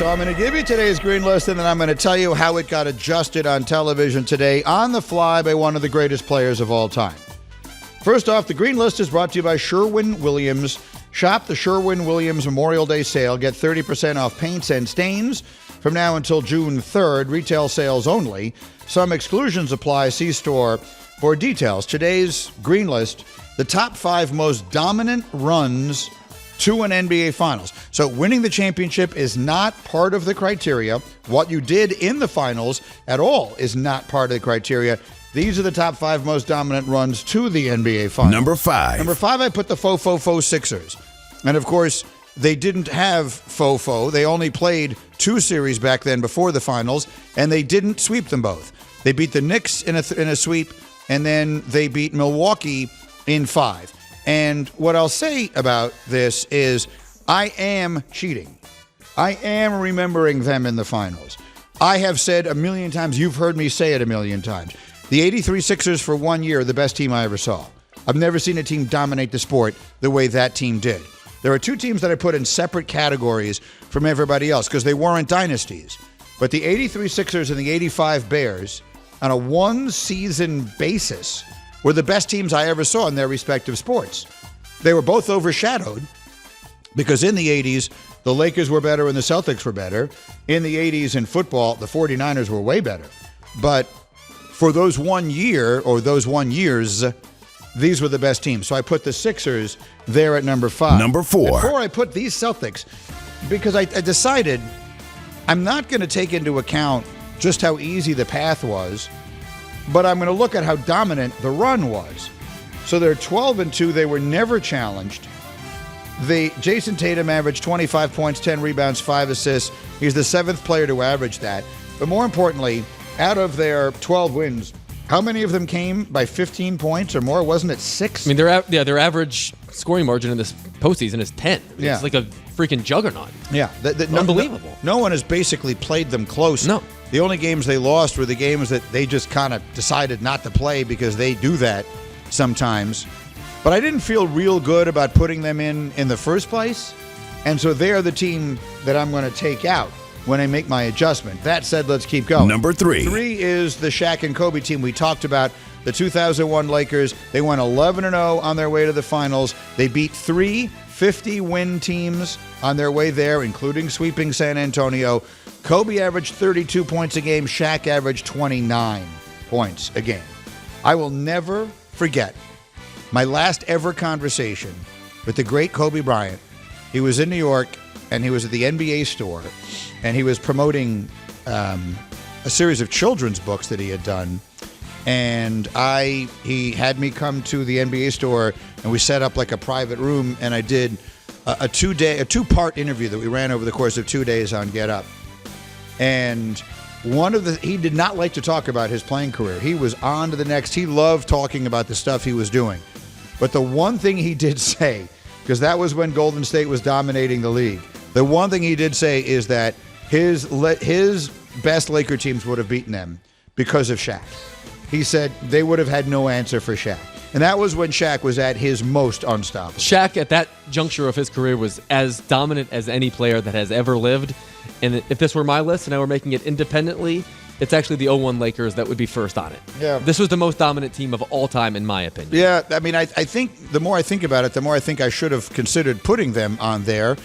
So I'm going to give you today's green list, and then I'm going to tell you how it got adjusted on television today on the fly by one of the greatest players of all time. First off, the green list is brought to you by Sherwin-Williams. Shop the Sherwin-Williams Memorial Day sale. Get 30% off paints and stains from now until June 3rd. Retail sales only. Some exclusions apply. See store for details. Today's green list, the top 5 most dominant runs to an NBA Finals. So winning the championship is not part of the criteria. What you did in the Finals at all is not part of the criteria. These are the top 5 most dominant runs to the NBA Finals. Number 5, I put the faux Sixers. And, of course, they didn't have faux. They only played 2 series back then before the Finals, and they didn't sweep them both. They beat the Knicks in a sweep, and then they beat Milwaukee in 5. And what I'll say about this is I am cheating. I am remembering them in the Finals. I have said a million times, you've heard me say it a million times, the 83 Sixers for 1 year, the best team I ever saw. I've never seen a team dominate the sport the way that team did. There are 2 teams that I put in separate categories from everybody else because they weren't dynasties. But the 83 Sixers and the 85 Bears, on a one-season basis, were the best teams I ever saw in their respective sports. They were both overshadowed because in the 80s, the Lakers were better and the Celtics were better. In the 80s in football, the 49ers were way better. But for those 1 year or those 1 years, these were the best teams. So I put the Sixers there at number 5. Number 4. Before I put these Celtics, because I decided I'm not going to take into account just how easy the path was, but I'm going to look at how dominant the run was. So they're 12-2. They were never challenged. Jason Tatum averaged 25 points, 10 rebounds, 5 assists. He's the 7th player to average that. But more importantly, out of their 12 wins, how many of them came by 15 points or more? Wasn't it 6? I mean, their average scoring margin in this postseason is 10. Yeah. It's like a freaking juggernaut. Yeah. Unbelievable. No one has basically played them close. No. The only games they lost were the games that they just kind of decided not to play because they do that sometimes. But I didn't feel real good about putting them in the first place. And so they're the team that I'm going to take out when I make my adjustment. That said, let's keep going. Number 3. 3 is the Shaq and Kobe team we talked about. The 2001 Lakers, they went 11-0 on their way to the Finals. They beat 3 50-win teams on their way there, including sweeping San Antonio. Kobe averaged 32 points a game. Shaq averaged 29 points a game. I will never forget my last ever conversation with the great Kobe Bryant. He was in New York, and he was at the NBA store, and he was promoting a series of children's books that he had done. And he had me come to the NBA store, and we set up like a private room, and I did a 2-part interview that we ran over the course of 2 days on Get Up. And he did not like to talk about his playing career. He was on to the next. He loved talking about the stuff he was doing. But the one thing he did say, because that was when Golden State was dominating the league, the one thing he did say is that his best Laker teams would have beaten them because of Shaq. He said they would have had no answer for Shaq. And that was when Shaq was at his most unstoppable. Shaq, at that juncture of his career, was as dominant as any player that has ever lived. And if this were my list and I were making it independently, it's actually the 01 Lakers that would be first on it. Yeah. This was the most dominant team of all time, in my opinion. Yeah, I mean, I think the more I think about it, the more I think I should have considered putting them on there.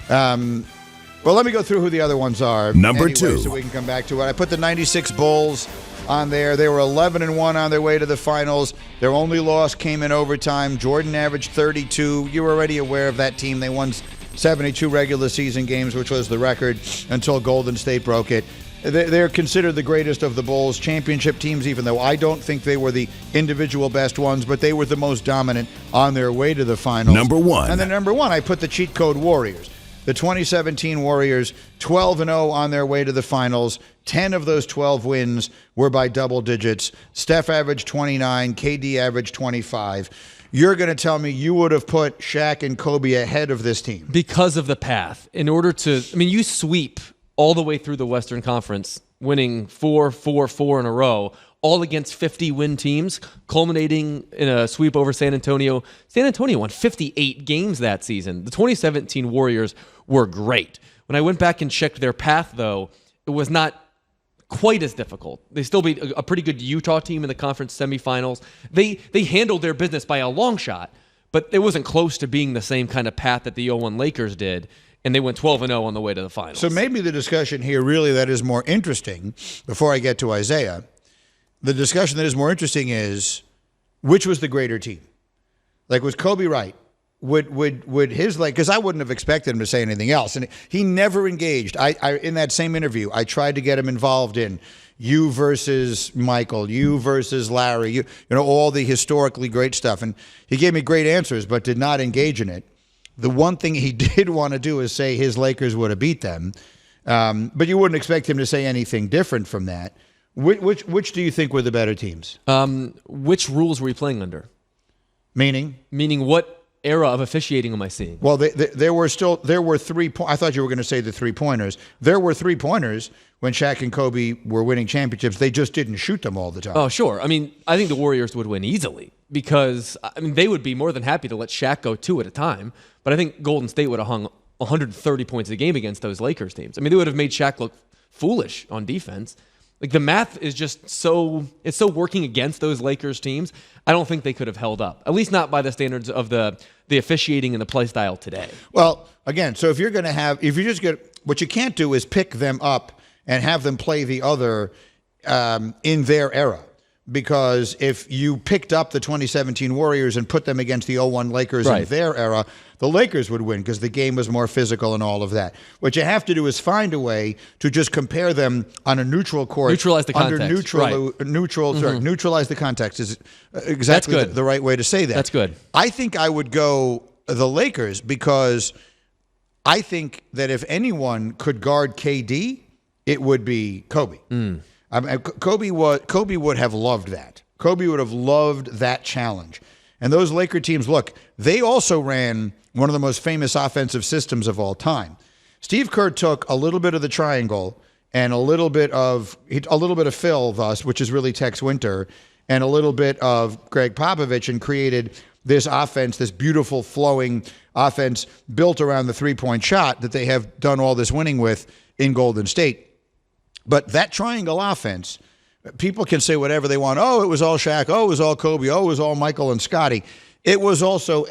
Well, let me go through who the other ones are. Number anyway, 2. So we can come back to it. I put the 96 Bulls on there. They were 11-1 on their way to the Finals. Their only loss came in overtime. Jordan averaged 32. You were already aware of that team. They won 72 regular season games, which was the record until Golden State broke it. They're considered the greatest of the Bulls championship teams, even though I don't think they were the individual best ones, but they were the most dominant on their way to the Finals. Number 1. And then number 1, I put the cheat code Warriors. The 2017 Warriors, 12-0 on their way to the Finals. 10 of those 12 wins were by double digits. Steph averaged 29, KD averaged 25. You're going to tell me you would have put Shaq and Kobe ahead of this team. Because of the path. In order to, you sweep all the way through the Western Conference, winning 4 in a row, all against 50-win teams, culminating in a sweep over San Antonio. San Antonio won 58 games that season. The 2017 Warriors were great. When I went back and checked their path, though, it was not quite as difficult. They still beat a pretty good Utah team in the conference semifinals. They handled their business by a long shot, but it wasn't close to being the same kind of path that the 0-1 Lakers did, and they went 12-0 on the way to the finals. So maybe the discussion here really that is more interesting, before I get to Isaiah, the discussion that is more interesting is which was the greater team? Like, was Kobe right? Would his, like, because I wouldn't have expected him to say anything else, and he never engaged. I in that same interview, I tried to get him involved in you versus Michael, you versus Larry, you know, all the historically great stuff, and he gave me great answers, but did not engage in it. The one thing he did want to do is say his Lakers would have beat them, but you wouldn't expect him to say anything different from that. Which do you think were the better teams? Which rules were we playing under? Meaning What era of officiating am I seeing? Well, there were 3 I thought you were going to say the 3-pointers. There were 3-pointers when Shaq and Kobe were winning championships. They just didn't shoot them all the time. Oh, sure. I mean, I think the Warriors would win easily because, I mean, they would be more than happy to let Shaq go 2 at a time. But I think Golden State would have hung 130 points a game against those Lakers teams. I mean, they would have made Shaq look foolish on defense. Like, the math is just it's so working against those Lakers teams. I don't think they could have held up, at least not by the standards of the officiating and the play style today. Well, again, so if you just get, what you can't do is pick them up and have them play the other in their era. Because if you picked up the 2017 Warriors and put them against the 0-1 Lakers in their era, the Lakers would win because the game was more physical and all of that. What you have to do is find a way to just compare them on a neutral court. Neutralize the context. Neutralize the context is exactly the right way to say that. That's good. I think I would go the Lakers because I think that if anyone could guard KD, it would be Kobe. I mean, Kobe would have loved that. Kobe would have loved that challenge. And those Laker teams, look, they also ran one of the most famous offensive systems of all time. Steve Kerr took a little bit of the triangle and a little bit of Phil, thus, which is really Tex Winter, and a little bit of Greg Popovich, and created this offense, this beautiful flowing offense built around the three-point shot that they have done all this winning with in Golden State. But that triangle offense, people can say whatever they want. Oh, it was all Shaq. Oh, it was all Kobe. Oh, it was all Michael and Scotty. It was also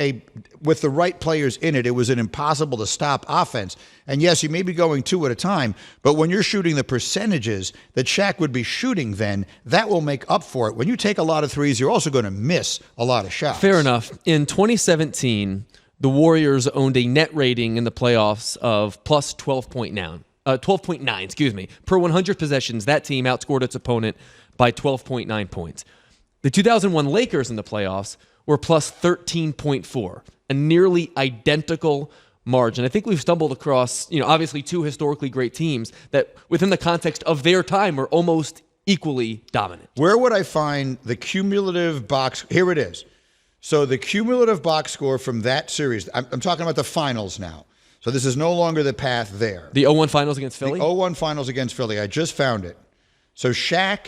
with the right players in it, it was an impossible to stop offense. And yes, you may be going 2 at a time, but when you're shooting the percentages that Shaq would be shooting then, that will make up for it. When you take a lot of threes, you're also going to miss a lot of shots. Fair enough. In 2017, the Warriors owned a net rating in the playoffs of plus 12.9, excuse me. Per 100 possessions, that team outscored its opponent by 12.9 points. The 2001 Lakers in the playoffs were plus 13.4, a nearly identical margin. I think we've stumbled across, obviously 2 historically great teams that within the context of their time were almost equally dominant. Where would I find the cumulative box? Here it is. So the cumulative box score from that series, I'm talking about the finals now. So this is no longer the path there. The 0-1 finals against Philly? The 0-1 finals against Philly. I just found it. So Shaq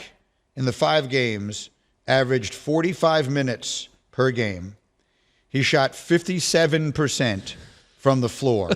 in the 5 games averaged 45 minutes per game. He shot 57% from the floor.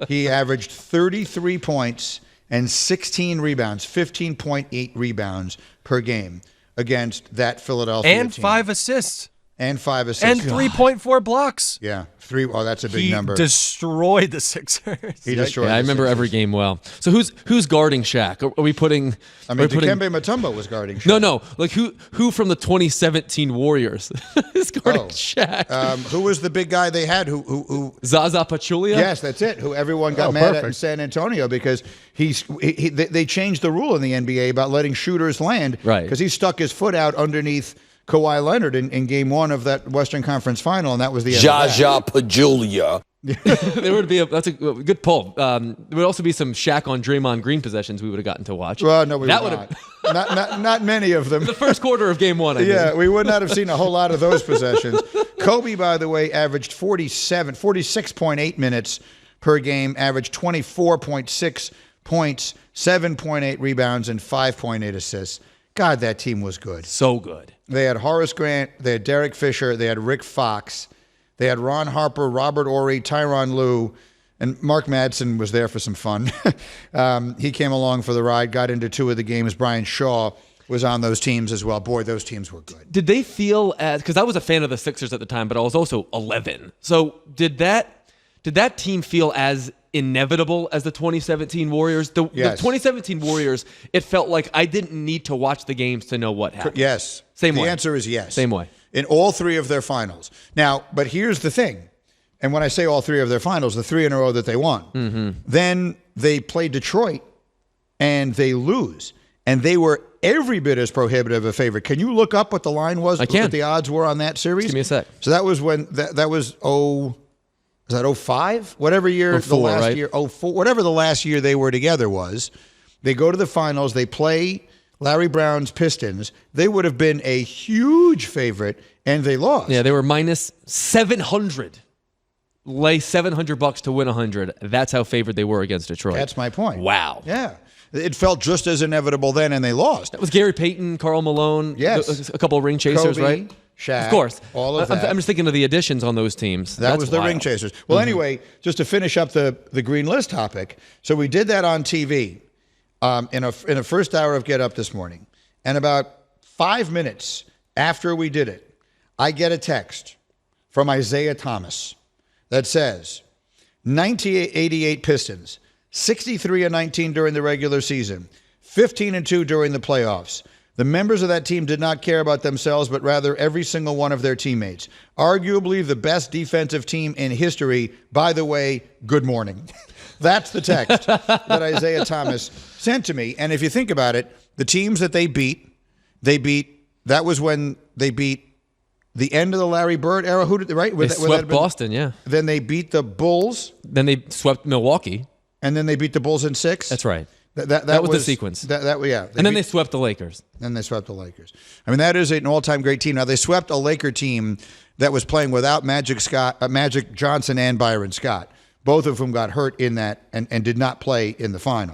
He averaged 33 points and 16 rebounds, 15.8 rebounds per game against that Philadelphia team. And 5 assists. And 5 assists. And 3.4 blocks. Yeah. 3. Oh, that's a big number. He destroyed the Sixers. He destroyed I remember every game well. So who's guarding Shaq? Are we putting... Dikembe Mutombo was guarding Shaq. No. Like, who from the 2017 Warriors is guarding Shaq? Who was the big guy they had who Zaza Pachulia? Yes, that's it. Who everyone got mad at in San Antonio because they changed the rule in the NBA about letting shooters land. Right. Because he stuck his foot out underneath Kawhi Leonard in game 1 of that Western Conference final, and that was the end of that. Pachulia. There would be that's a good pull. There would also be some Shaq on Draymond Green possessions we would have gotten to watch. Well, no, we would not. Not many of them. The first quarter of game 1, I mean. We would not have seen a whole lot of those possessions. Kobe, by the way, averaged 46.8 minutes per game, averaged 24.6 points, 7.8 rebounds, and 5.8 assists. God, that team was good. So good. They had Horace Grant, they had Derek Fisher, they had Rick Fox, they had Ron Harper, Robert Horry, Tyronn Lue, And Mark Madsen was there for some fun. He came along for the ride, got into 2 of the games. Brian Shaw was on those teams as well. Boy, those teams were good. Did they feel as, because I was a fan of the Sixers at the time, but I was also 11. So did that team feel as inevitable as the 2017 Warriors? The Yes. 2017 Warriors, it felt like I didn't need to watch the games to know what happened. Yes. Same way. The answer is yes. Same way. In all 3 of their finals. Now, but here's the thing. And when I say all 3 of their finals, the 3 in a row that they won, then they play Detroit and they lose. And they were every bit as prohibitive a favorite. Can you look up what the line was? I can. What the odds were on that series? Just give me a sec. So that was when, that was, was that 05? Whatever year, 04, the last right? year, 04, whatever the last year they were together was. They go to the finals, they play Larry Brown's Pistons. They would have been a huge favorite, and they lost. Yeah, they were minus 700. Lay $700 to win 100. That's how favored they were against Detroit. That's my point. Wow. Yeah. It felt just as inevitable then, and they lost. That was Gary Payton, Karl Malone, Yes. a couple of ring chasers, Kobe, right? Shaq, Of course. all of that. I'm just thinking of the additions on those teams. That That's was the wild. ring chasers. Well, anyway, just to finish up the green list topic, so we did that on TV in a first hour of Get Up this morning, and about 5 minutes after we did it, I get a text from Isaiah Thomas that says, 1988 Pistons, 63-19 during the regular season, 15-2 during the playoffs. The members of that team did not care about themselves, but rather every single one of their teammates. Arguably the best defensive team in history. By the way, good morning. That's the text that Isaiah Thomas sent to me. And if you think about it, the teams that they beat, that was when they beat the end of the Larry Bird era. Who did they, right? They swept Boston, yeah. Then they beat the Bulls. Then they swept Milwaukee. And then they beat the Bulls in 6. That's right. That was the sequence. Yeah. And then they swept the Lakers. Then they swept the Lakers. I mean, that is an all-time great team. Now, they swept a Laker team that was playing without Magic Johnson and Byron Scott, both of whom got hurt in that and did not play in the final.